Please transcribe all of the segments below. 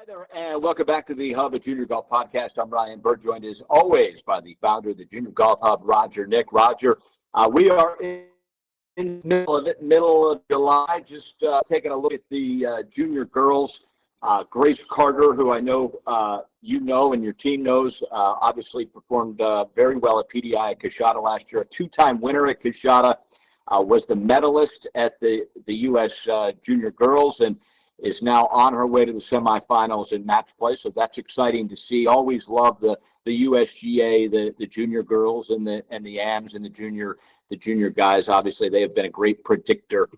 there, and welcome back to the Hub of Junior Golf Podcast. I'm Ryan Bird, joined as always by the founder of the Junior Golf Hub, Roger Nick. Roger, we are in the middle of July, just taking a look at the junior girls. Grace Carter, who I know you know and your team knows, obviously performed very well at PDI at Coshada last year. A two-time winner at Coshada, was the medalist at the U.S. Junior Girls, and is now on her way to the semifinals in match play. So that's exciting to see. Always love the USGA, the junior girls and the AMs and the junior guys. Obviously, they have been a great predictor,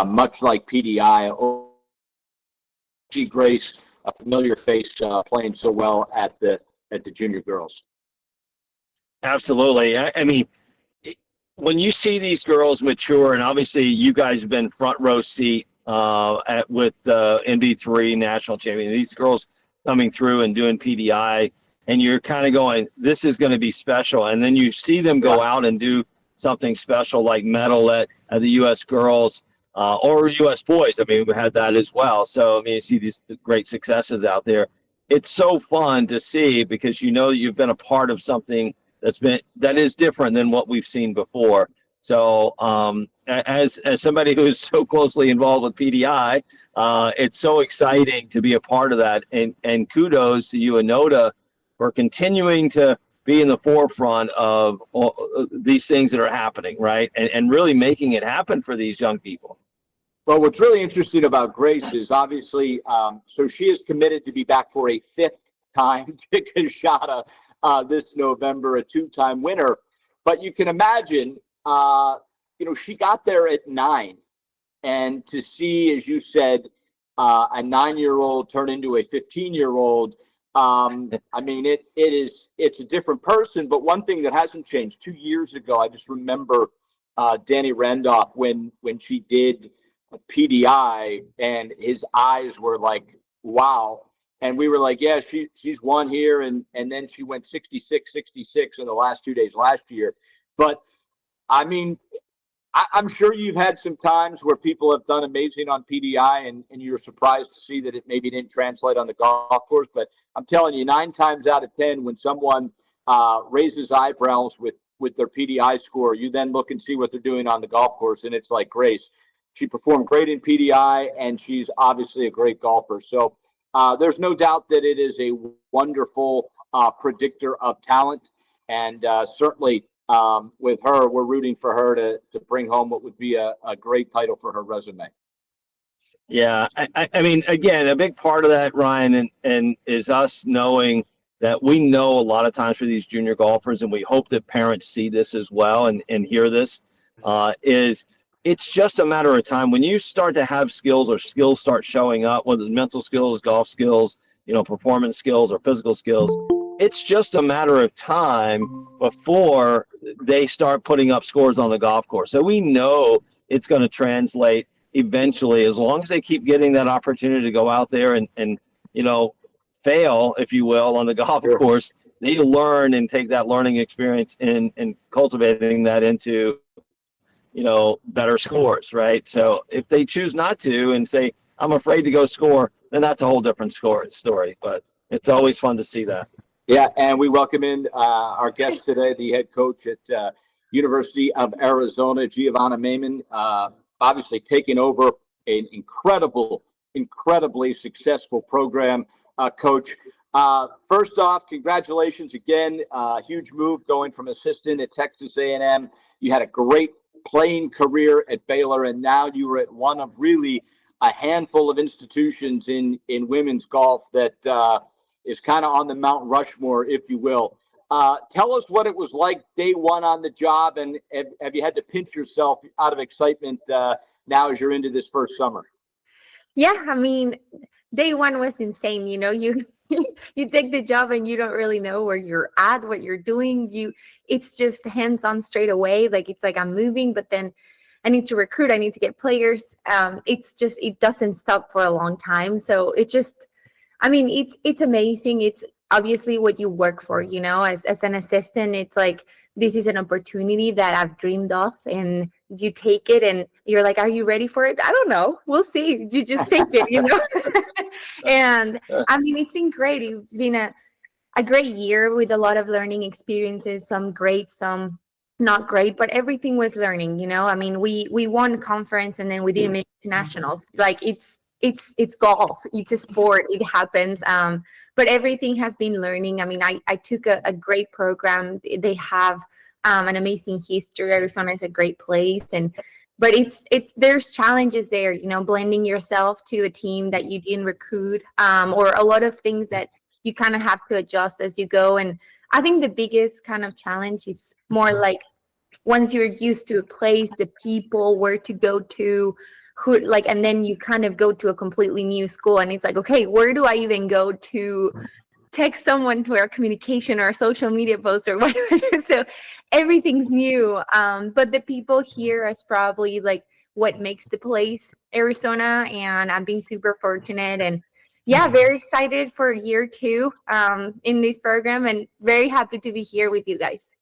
much like PDI. Grace, a familiar face, playing so well at the junior girls. Absolutely. I mean, when you see these girls mature, and obviously you guys have been front row seat with the NB3 national champion, these girls coming through and doing PDI, and you're kind of going, this is going to be special. And then you see them go out and do something special like medal at the U.S. girls or U.S. boys. I mean, we had that as well. So, I mean, you see these great successes out there. It's so fun to see because you know you've been a part of something that is different than what we've seen before. So as somebody who's so closely involved with PDI, it's so exciting to be a part of that. And kudos to you and Noda for continuing to be in the forefront of all these things that are happening, right? And really making it happen for these young people. Well, what's really interesting about Grace is obviously, so she is committed to be back for a fifth time to Coshada this November, a two-time winner. But you can imagine, she got there at 9, and to see, as you said, a 9-year-old turn into a 15-year-old, I mean, it's a different person. But one thing that hasn't changed, 2 years ago, I just remember Danny Randolph when she did PDI, and his eyes were like, wow. And we were like, yeah, she's won here, and then she went 66 in the last 2 days last year. But I mean, I'm sure you've had some times where people have done amazing on PDI and you're surprised to see that it maybe didn't translate on the golf course. But I'm telling you, 9 times out of 10, when someone raises eyebrows with their PDI score, you then look and see what they're doing on the golf course. And it's like Grace. She performed great in PDI, and she's obviously a great golfer. So there's no doubt that it is a wonderful predictor of talent. And certainly, with her, we're rooting for her to bring home what would be a great title for her resume. Yeah, I mean, again, a big part of that, Ryan, and is us knowing that we know a lot of times for these junior golfers, and we hope that parents see this as well and hear this, is it's just a matter of time. When you start to have skills or skills start showing up, whether it's mental skills, golf skills, performance skills or physical skills, it's just a matter of time before they start putting up scores on the golf course. So we know it's going to translate eventually, as long as they keep getting that opportunity to go out there and fail, if you will, on the golf course. They learn and take that learning experience and cultivating that into, better scores, right? So if they choose not to and say, I'm afraid to go score, then that's a whole different story. But it's always fun to see that. Yeah, and we welcome in our guest today, the head coach at University of Arizona, Giovana Maymon, obviously taking over an incredibly successful program, coach. First off, congratulations again. Huge move going from assistant at Texas A&M. You had a great playing career at Baylor, and now you were at one of really a handful of institutions in women's golf that is kind of on the Mount Rushmore, if you will. Tell us what it was like day one on the job, and have you had to pinch yourself out of excitement now as you're into this first summer? Yeah, I mean, day one was insane. You take the job and you don't really know where you're at, what you're doing. It's just hands on straight away. It's like I'm moving, but then I need to recruit. I need to get players. It doesn't stop for a long time. So it's amazing. It's obviously what you work for, as an assistant. It's like, this is an opportunity that I've dreamed of, and you take it. And you're like, are you ready for it? I don't know. We'll see. You just take it, you know? And I mean, it's been great. It's been a great year with a lot of learning experiences, some great, some not great, but everything was learning, you know? I mean, we won conference and then we didn't make nationals. Like it's golf, it's a sport, it happens. But everything has been learning. I mean, I took a great program. They have an amazing history. Arizona is a great place, but there's challenges there, you know, blending yourself to a team that you didn't recruit, or a lot of things that you kind of have to adjust as you go. And I think the biggest kind of challenge is more like once you're used to a place, the people, where to go to, who, like, and then you kind of go to a completely new school and it's like, okay, where do I even go to text someone for a communication or a social media post or whatever? So everything's new. But the people here is probably like what makes the place Arizona. And I've been super fortunate and yeah, very excited for year 2 in this program and very happy to be here with you guys.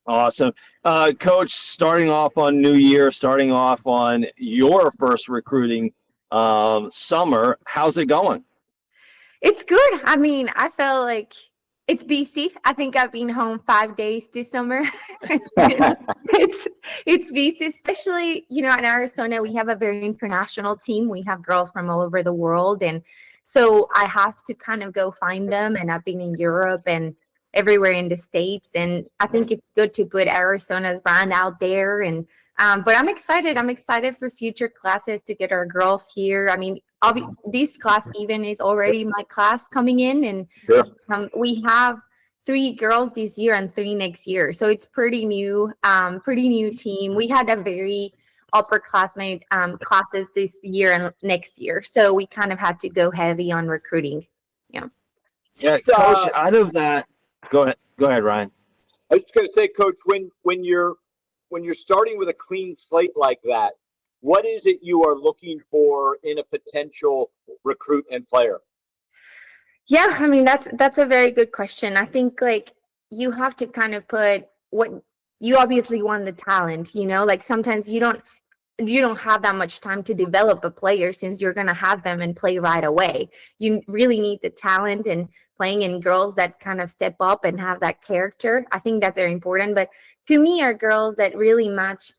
Awesome. Coach, starting off on New Year, starting off on your first recruiting summer, how's it going? It's good. I mean, I felt like it's busy. I think I've been home 5 days this summer. It's busy, especially, you know, in Arizona, we have a very international team. We have girls from all over the world. And so I have to kind of go find them. And I've been in Europe and everywhere in the States. And I think it's good to put Arizona's brand out there. And but I'm excited. I'm excited for future classes to get our girls here. I mean, this class even is already my class coming in. And we have 3 girls this year and 3 next year. So it's pretty new team. We had a very upperclassmen classes this year and next year. So we kind of had to go heavy on recruiting. Yeah. Yeah, Coach, out of that, go ahead, Ryan. I was just going to say, Coach, when you're starting with a clean slate like that, what is it you are looking for in a potential recruit and player? Yeah, I mean, that's a very good question. I think like you have to kind of put what you obviously want the talent, you know, like sometimes you don't have that much time to develop a player since you're going to have them and play right away. You really need the talent and playing in girls that kind of step up and have that character. I think that's very important. But to me, are girls that really match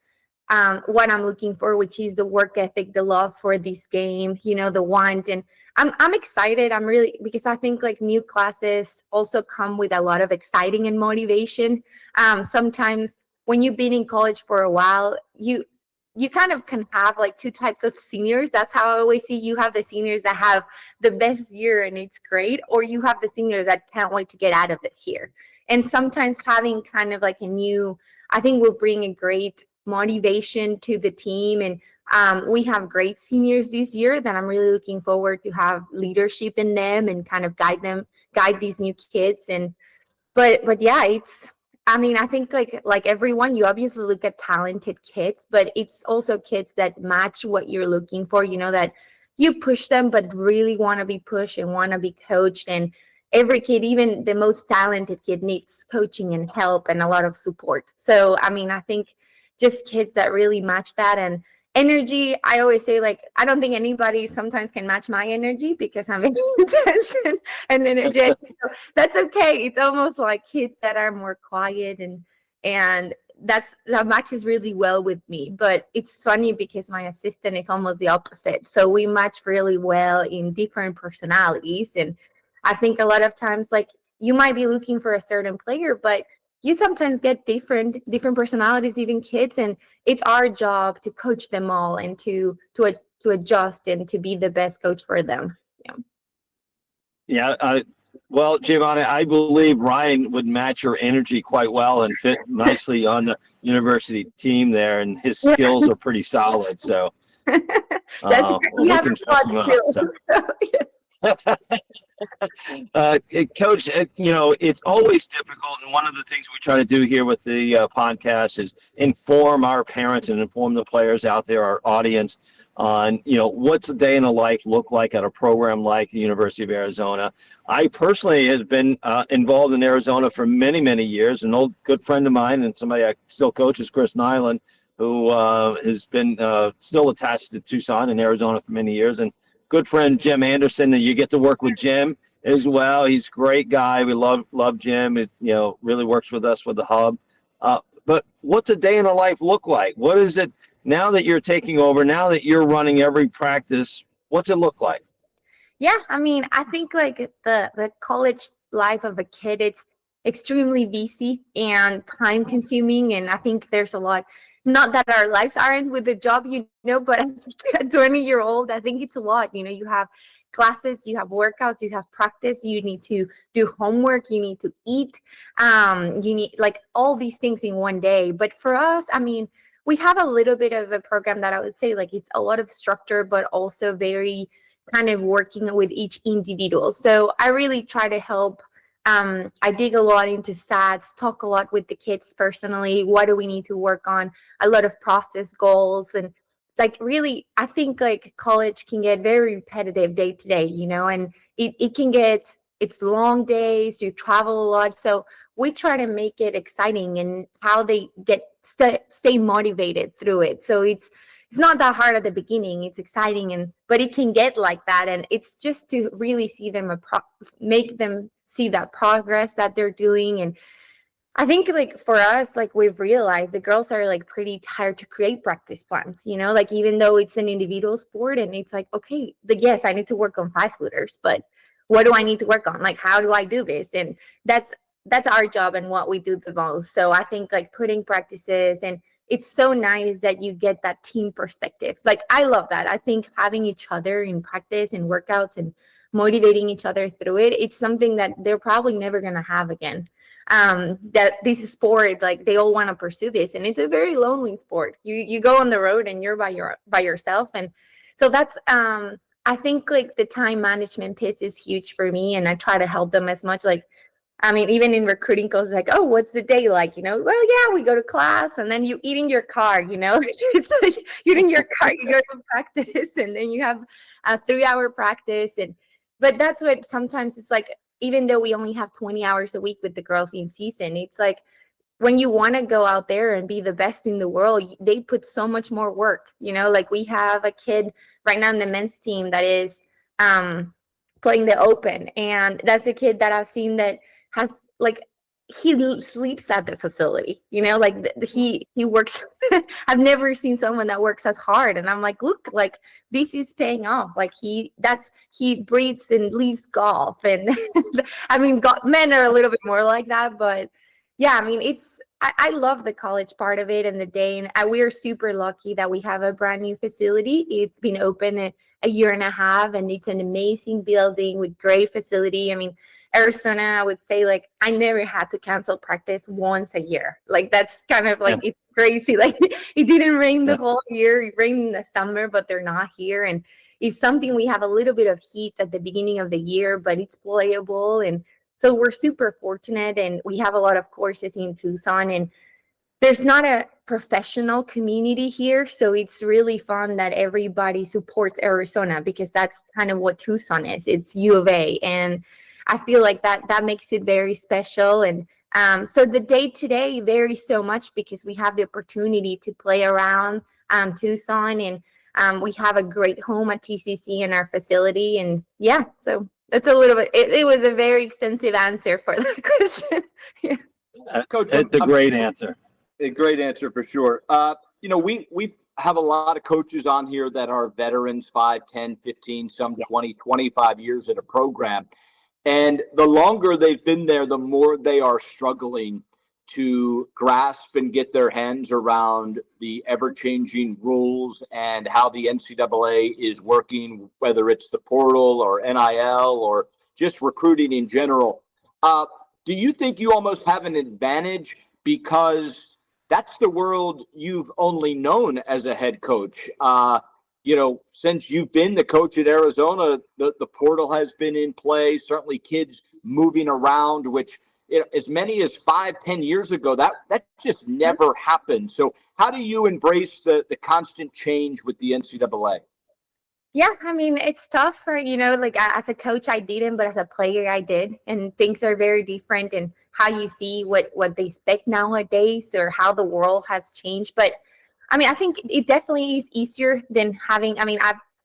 what I'm looking for, which is the work ethic, the love for this game, you know, the want. And I'm excited. I'm really, because I think like new classes also come with a lot of exciting and motivation. Sometimes when you've been in college for a while, you kind of can have like 2 types of seniors. That's how I always see. You have the seniors that have the best year and it's great, or you have the seniors that can't wait to get out of it here. And sometimes having kind of like I think will bring a great motivation to the team. And we have great seniors this year that I'm really looking forward to have leadership in them and kind of guide these new kids. And but yeah, I mean, I think like everyone, you obviously look at talented kids, but it's also kids that match what you're looking for, you know, that you push them, but really want to be pushed and want to be coached. And every kid, even the most talented kid, needs coaching and help and a lot of support. So, I mean, I think just kids that really match that. And energy, I always say, like, I don't think anybody sometimes can match my energy because I'm very intense and energetic. So that's okay. It's almost like kids that are more quiet and that matches really well with me. But it's funny because my assistant is almost the opposite. So we match really well in different personalities. And I think a lot of times, like, you might be looking for a certain player, but you sometimes get different personalities, even kids, and it's our job to coach them all and to adjust and to be the best coach for them. Yeah. Well, Giovana, I believe Ryan would match your energy quite well and fit nicely on the university team there, and his skills are pretty solid. So that's we can trust him up, so. Yes. Coach, you know, it's always difficult, and one of the things we try to do here with the podcast is inform our parents and inform the players out there, our audience, on, you know, what's a day in the life look like at a program like the University of Arizona. I personally has been involved in Arizona for many, many years. An old good friend of mine and somebody I still coach is Chris Nyland. who has been still attached to Tucson and Arizona for many years, and good friend Jim Anderson. And you get to work with Jim as well. He's a great guy. We love Jim. It, really works with us with the hub. But what's a day in the life look like? What is it now that you're taking over? Now that you're running every practice, what's it look like? Yeah, I mean, I think like the college life of a kid, it's extremely busy and time consuming. And I think there's a lot, not that our lives aren't with the job, but as a 20-year-old, I think it's a lot. You have classes, you have workouts, you have practice, you need to do homework, you need to eat, you need like all these things in one day. But for us, I mean, we have a little bit of a program that I would say like it's a lot of structure, but also very kind of working with each individual. So I really try to help. I dig a lot into stats, talk a lot with the kids personally. What do we need to work on? A lot of process goals. And like really, I think like college can get very repetitive day to day, and it can get, it's long days, you travel a lot. So we try to make it exciting and how they get stay motivated through it. So it's not that hard at the beginning. It's exciting, but it can get like that. And it's just to really see them, make them see that progress that they're doing. And I think like for us, like we've realized the girls are like pretty tired to create practice plans, like even though it's an individual sport and it's like, okay, yes, I need to work on 5-footers, but what do I need to work on? Like, how do I do this? And that's our job and what we do the most. So I think like putting practices, and it's so nice that you get that team perspective. Like, I love that. I think having each other in practice and workouts and motivating each other through it, it's something that they're probably never going to have again. That this sport, like they all want to pursue this, and it's a very lonely sport. You go on the road and you're by yourself. And so that's, I think like the time management piece is huge for me, and I try to help them as much. Like, I mean, even in recruiting calls, like, oh, what's the day like? Well, yeah, we go to class and then you eat in your car, it's like you're in your car, you go to practice, and then you have a 3-hour practice. But that's what sometimes it's like, even though we only have 20 hours a week with the girls in season, it's like when you want to go out there and be the best in the world, they put so much more work, like we have a kid right now in the men's team that is playing the Open. And that's a kid that I've seen that has like, he sleeps at the facility, like he works. I've never seen someone that works as hard. And I'm like, look, like this is paying off. Like he breathes and leaves golf. And I mean, men are a little bit more like that, but yeah, I mean, I love the college part of it and the day. And we are super lucky that we have a brand new facility. It's been open a year and a half, and it's an amazing building with great facility. I mean, Arizona, I would say, like, I never had to cancel practice once a year. Like, that's kind of like, it's crazy. Like, it didn't rain the whole year. It rained in the summer, but they're not here. And it's something, we have a little bit of heat at the beginning of the year, but it's playable. And so we're super fortunate, and we have a lot of courses in Tucson, and there's not a professional community here. So it's really fun that everybody supports Arizona, because that's kind of what Tucson is. It's U of A. And I feel like that makes it very special. And so the day-to-day varies so much because we have the opportunity to play around Tucson, and we have a great home at TCC in our facility. And yeah, so that's a little bit, it was a very extensive answer for the question. Yeah. Coach, It's a great answer. A great answer for sure. We have a lot of coaches on here that are veterans, 5, 10, 15, some 20, 25 years at a program. And the longer they've been there, the more they are struggling to grasp and get their hands around the ever-changing rules and how the NCAA is working, whether it's the portal or NIL or just recruiting in general. Do you think you almost have an advantage because that's the world you've only known as a head coach? Since you've been the coach at Arizona, the portal has been in play, certainly kids moving around, which as many as 5, 10 years ago, that just never happened. So how do you embrace the constant change with the NCAA? Yeah, I mean, it's tough for, like as a coach, I didn't, but as a player, I did. And things are very different in how you see what they expect nowadays or how the world has changed. But I mean, I think it definitely is easier than having. I mean,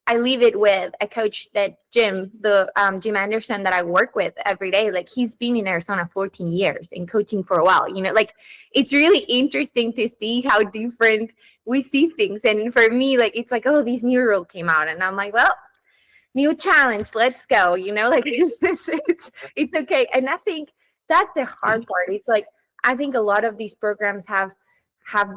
I leave it with a coach that Jim Anderson that I work with every day. Like he's been in Arizona 14 years and coaching for a while. You know, like it's really interesting to see how different we see things. And for me, like it's like, oh, this new rule came out, and I'm like, well, new challenge, let's go. You know, like it's okay. And I think that's the hard part. It's like I think a lot of these programs have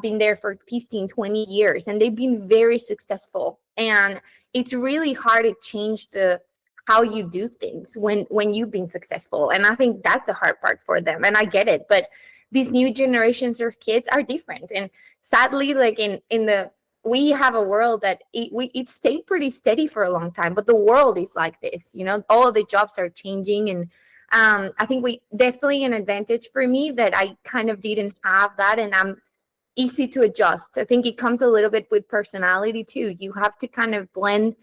been there for 15, 20 years, and they've been very successful. And it's really hard to change the how you do things when you've been successful. And I think that's the hard part for them. And I get it, but these new generations of kids are different. And sadly, like in the we have a world that it stayed pretty steady for a long time, but the world is like this, you know, all of the jobs are changing. And I think we definitely an advantage for me that I kind of didn't have that, and I'm easy to adjust. I think it comes a little bit with personality too. You have to kind of blend.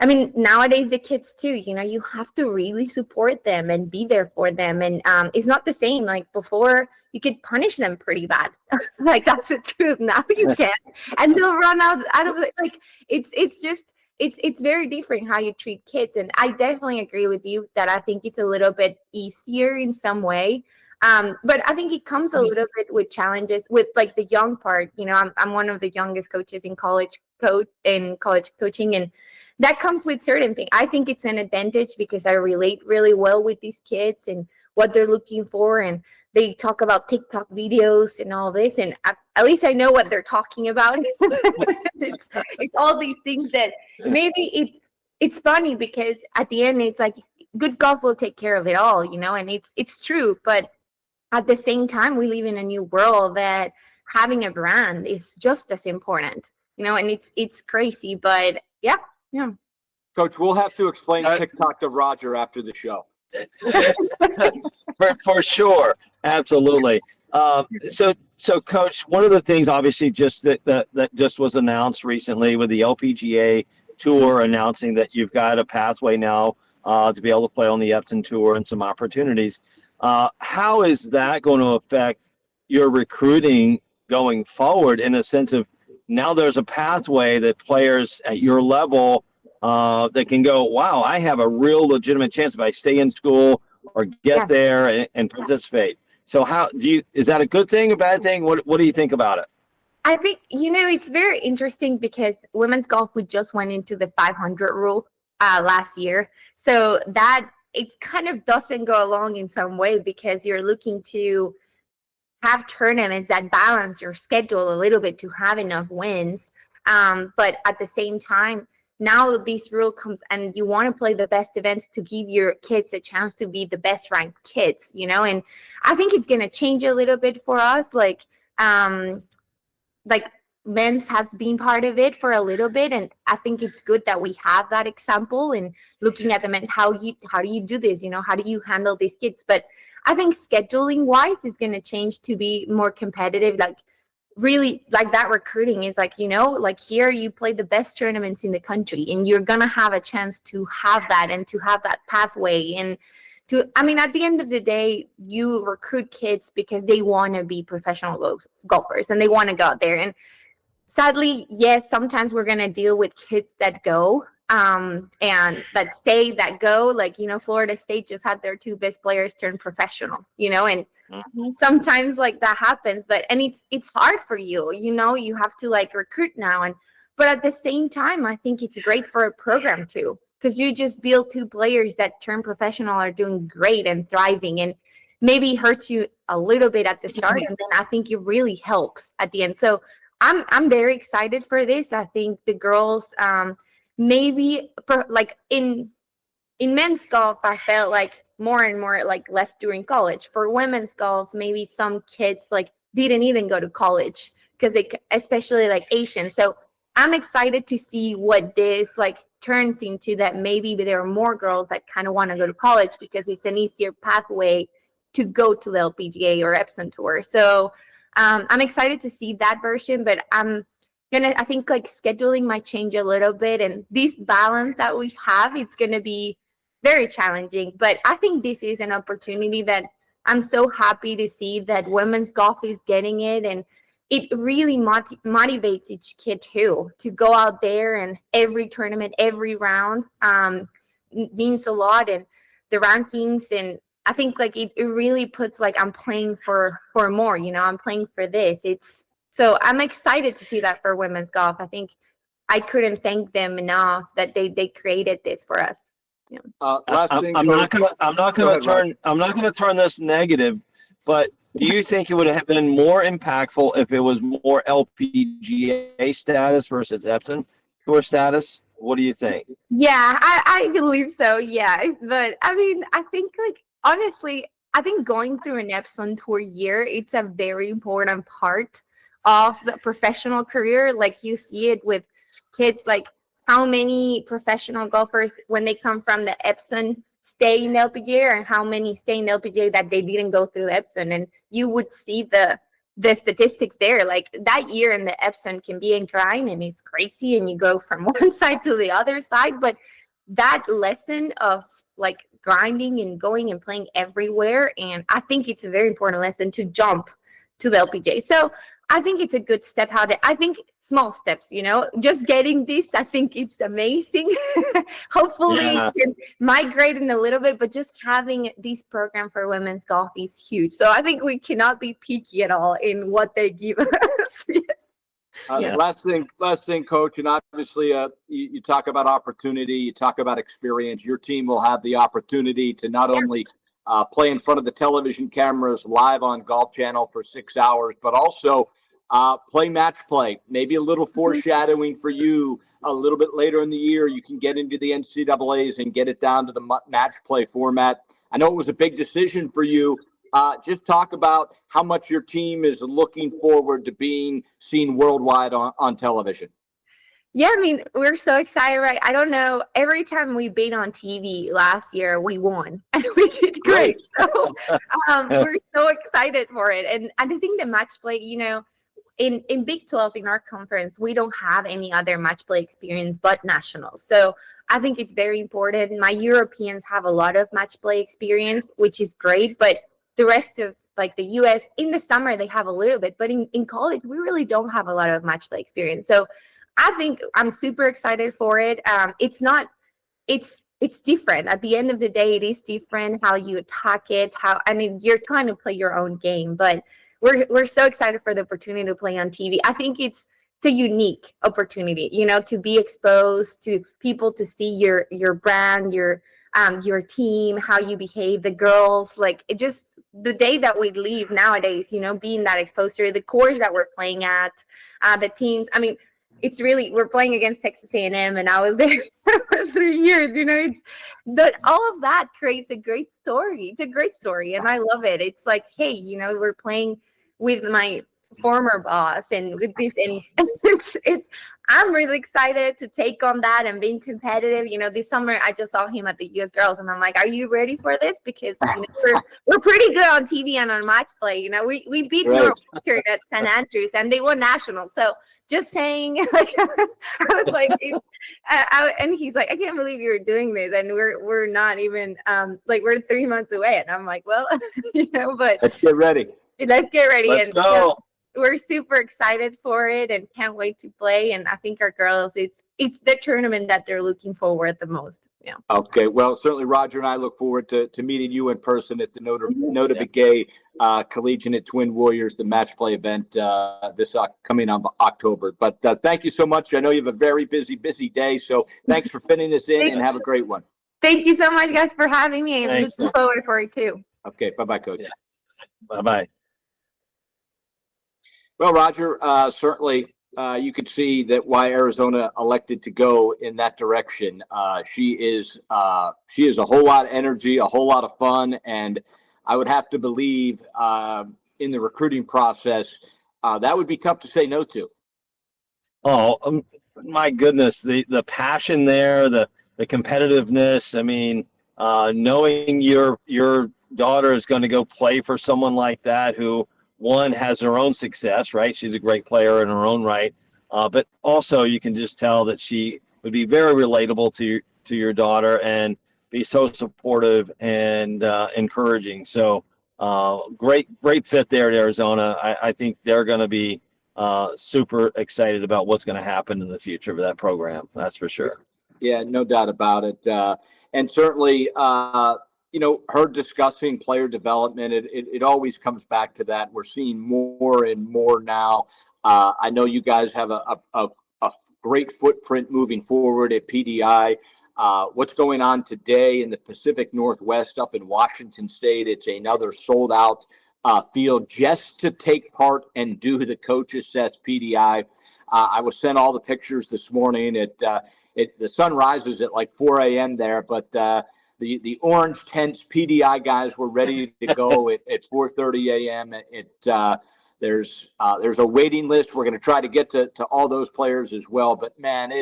I mean, nowadays the kids too, you know, you have to really support them and be there for them. And it's not the same. Like before, you could punish them pretty bad. Like that's the truth. Now you can't, and they'll run out of it. Like it's just it's very different how you treat kids. And I definitely agree with you that I think it's a little bit easier in some way. But I think it comes a little bit with challenges with like the young part. You know, I'm one of the youngest coaches in college coaching, and that comes with certain things. I think it's an advantage because I relate really well with these kids and what they're looking for. And they talk about TikTok videos and all this, and at least I know what they're talking about. it's all these things that maybe it's funny because at the end it's like good golf will take care of it all, you know, and it's true. But at the same time, we live in a new world that having a brand is just as important, you know, and it's crazy. But yeah. Coach, we'll have to explain TikTok to Roger after the show. for sure, absolutely. So Coach, one of the things obviously just that just was announced recently with the LPGA Tour announcing that you've got a pathway now to be able to play on the Epson Tour and some opportunities. How is that going to affect your recruiting going forward in a sense of now there's a pathway that players at your level that can go, wow, I have a real legitimate chance if I stay in school or get there and participate. So is that a good thing, a bad thing? What do you think about it? I think, you know, it's very interesting because women's golf, we just went into the 500 rule last year. So that it kind of doesn't go along in some way because you're looking to have tournaments that balance your schedule a little bit to have enough wins. But at the same time, now this rule comes and you want to play the best events to give your kids a chance to be the best ranked kids, you know, and I think it's going to change a little bit for us. Like men's has been part of it for a little bit. And I think it's good that we have that example and looking at the men's, how do you do this? You know, how do you handle these kids? But I think scheduling wise is going to change to be more competitive. Like really like that recruiting is like, you know, like here you play the best tournaments in the country and you're going to have a chance to have that and to have that pathway. And I mean, at the end of the day, you recruit kids because they want to be professional golfers and they want to go out there. And sadly, yes, sometimes we're going to deal with kids that go and that go, like, you know, Florida State just had their two best players turn professional, you know, and sometimes like that happens, and it's hard for you, you know, you have to like recruit now. But at the same time, I think it's great for a program too, because you just build two players that turn professional are doing great and thriving, and maybe hurts you a little bit at the start, and then I think it really helps at the end. So I'm very excited for this. I think the girls, maybe like in men's golf, I felt like more and more like left during college. For women's golf, maybe some kids like didn't even go to college because especially like Asian. So I'm excited to see what this like turns into, that maybe there are more girls that kind of want to go to college because it's an easier pathway to go to the LPGA or Epson Tour. So I'm excited to see that version, but I think like scheduling might change a little bit, and this balance that we have, it's going to be very challenging. But I think this is an opportunity that I'm so happy to see that women's golf is getting it. And it really motivates each kid too to go out there, and every tournament, every round means a lot, and the rankings, and I think like it really puts like I'm playing for more, I'm playing for this. So I'm excited to see that for women's golf. I think I couldn't thank them enough that they created this for us. Yeah. Last thing, I'm not Go going to turn this negative, but do you think it would have been more impactful if it was more LPGA status versus Epson Tour status? What do you think? Yeah, I believe so. Yeah. But I mean, I think like honestly, I think going through an Epson Tour year, it's a very important part of the professional career. Like you see it with kids, like how many professional golfers, when they come from the Epson, stay in the LPGA, and how many stay in the LPGA that they didn't go through Epson. And you would see the statistics there. Like that year in the Epson can be in grind, and it's crazy, and you go from one side to the other side. But that lesson of like grinding and going and playing everywhere, and I think it's a very important lesson to jump to the LPGA. So I think it's a good step. I think small steps, just getting this, I think it's amazing. Hopefully Yeah. it can migrate in a little bit, but just having this program for women's golf is huge. So I think we cannot be picky at all in what they give us. Yes. Yeah. Last thing, Coach, and obviously you talk about opportunity, you talk about experience. Your team will have the opportunity to not only play in front of the television cameras live on Golf Channel for 6 hours, but also play match play. Maybe a little foreshadowing for you a little bit later in the year. You can get into the NCAAs and get it down to the match play format. I know it was a big decision for you. Just talk about how much your team is looking forward to being seen worldwide on television. Yeah, I mean, we're so excited, right? I don't know. Every time we've been on TV last year, we won and we did great. So we're so excited for it. And I think the match play, in Big 12, in our conference, we don't have any other match play experience but nationals. So I think it's very important. My Europeans have a lot of match play experience, which is great. But the rest of like the US, in the summer, they have a little bit. But in college, we really don't have a lot of match play experience. So I think I'm super excited for it. It's different. At the end of the day, it is different how you attack it. You're trying to play your own game, but we're so excited for the opportunity to play on TV. I think it's a unique opportunity, to be exposed to people, to see your brand, your team, how you behave, the girls, like it just the day that we leave nowadays, being that exposed to the course that we're playing at, the teams. I mean, it's really, we're playing against Texas A&M, and I was there for 3 years. All of that creates a great story. It's a great story, and I love it. It's like, hey, we're playing with my former boss and with this, and I'm really excited to take on that and being competitive. This summer I just saw him at the US Girls, and I'm like, are you ready for this? Because we're pretty good on TV and on match play. We beat Northwestern at St. Andrews, and they won nationals. So just saying, like, I was like, and he's like, I can't believe you're doing this, and we're not even like we're 3 months away, and I'm like, well, but let's get ready. Let's get ready. Let's go. We're super excited for it and can't wait to play. And I think our girls, it's the tournament that they're looking forward the most. Yeah. Okay. Well, certainly Roger and I look forward to meeting you in person at the Nota Begay Collegiate Twin Warriors, the match play event this coming on October. But thank you so much. I know you have a very busy day. So thanks for fitting this in and have a great one. Thank you so much, guys, for having me. I'm looking forward for it too. Okay. Bye-bye, Coach. Yeah. Bye-bye. Well, Roger, certainly you could see that why Arizona elected to go in that direction. She is a whole lot of energy, a whole lot of fun, and I would have to believe in the recruiting process that would be tough to say no to. Oh, my goodness, the passion there, the competitiveness. I mean, knowing your daughter is going to go play for someone like that who, one, has her own success, right? She's a great player in her own right. But also you can just tell that she would be very relatable to your daughter and be so supportive and encouraging. So great fit there at Arizona. I think they're going to be super excited about what's going to happen in the future of that program. That's for sure. Yeah, no doubt about it. And certainly, her discussing player development, it always comes back to that. We're seeing more and more now. I know you guys have a great footprint moving forward at PDI. What's going on today in the Pacific Northwest up in Washington State? It's another sold out field just to take part and do the Coach Assess PDI. I was sent all the pictures this morning. The sun rises at like 4 a.m. there, but the orange tents PDI guys were ready to go at 4:30 a.m. There's a waiting list. We're going to try to get to all those players as well. But man,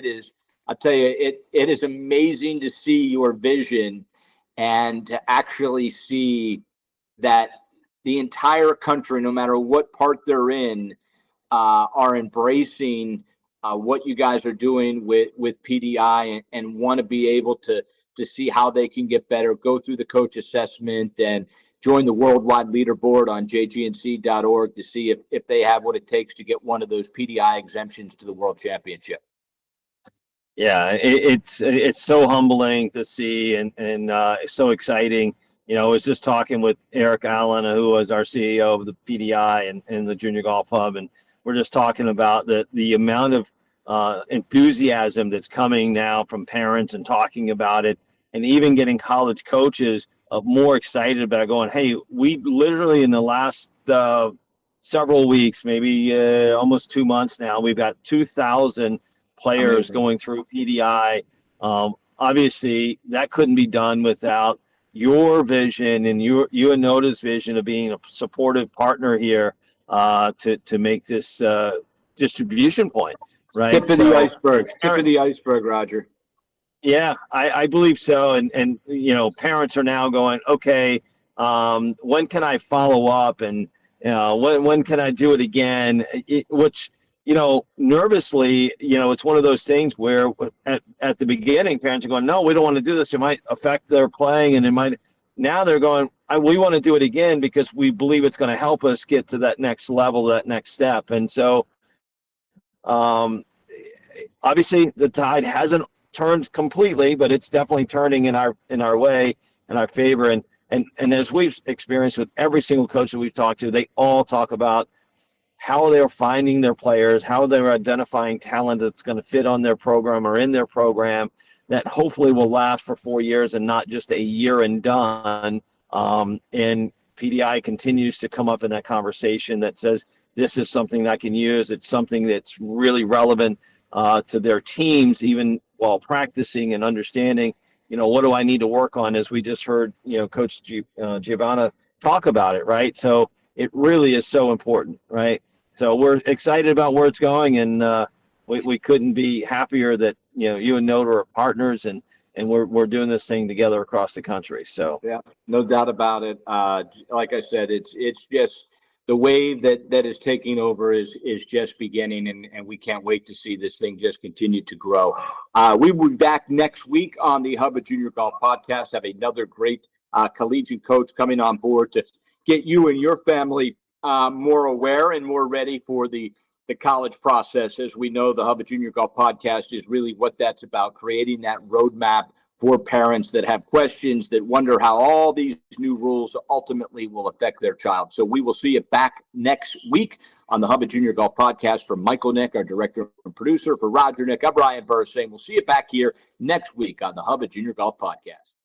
I'll tell you, it is amazing to see your vision and to actually see that the entire country, no matter what part they're in, are embracing what you guys are doing with PDI and want to be able to see how they can get better, go through the coach assessment and join the worldwide leaderboard on jgnc.org to see if they have what it takes to get one of those PDI exemptions to the World Championship. Yeah, it's so humbling to see and it's so exciting. I was just talking with Eric Allen, who was our CEO of the PDI and the Junior Golf Hub, and we're just talking about the amount of enthusiasm that's coming now from parents and talking about it, and even getting college coaches more excited about going, hey, we literally in the last several weeks, maybe almost 2 months now, we've got 2,000 players going through PDI. Obviously, that couldn't be done without your vision and you and Noda's vision of being a supportive partner here to make this distribution point, right? Tip of the iceberg. Tip of the iceberg, Roger. Yeah, I believe so. And parents are now going, okay, when can I follow up, and when can I do it again? Which nervously, it's one of those things where at the beginning, parents are going, no, we don't want to do this. It might affect their playing, and it might. Now they're going, we want to do it again because we believe it's going to help us get to that next level, that next step. And so, obviously, the tide hasn't turned completely, but it's definitely turning in our way, in our favor. And as we've experienced with every single coach that we've talked to, they all talk about how they're finding their players, how they're identifying talent that's going to fit on their program or in their program that hopefully will last for 4 years and not just a year and done. And PDI continues to come up in that conversation that says, this is something I can use. It's something that's really relevant to their teams, even while practicing and understanding, what do I need to work on, as we just heard, Coach Giovana talk about it, right? So it really is so important, right? So we're excited about where it's going, and we couldn't be happier that you and Noda are partners, and we're doing this thing together across the country. So yeah, no doubt about it. Like I said, it's just the wave that is taking over is just beginning, and we can't wait to see this thing just continue to grow. We will be back next week on the Hub of Junior Golf podcast. Have another great collegiate coach coming on board to get you and your family more aware and more ready for the college process. As we know, the Hub of Junior Golf podcast is really what that's about, creating that roadmap for parents that have questions, that wonder how all these new rules ultimately will affect their child. So we will see you back next week on the Hub of Junior Golf podcast. For Michael Nick, our director and producer, for Roger Nick, I'm Brian Burr saying we'll see you back here next week on the Hub of Junior Golf podcast.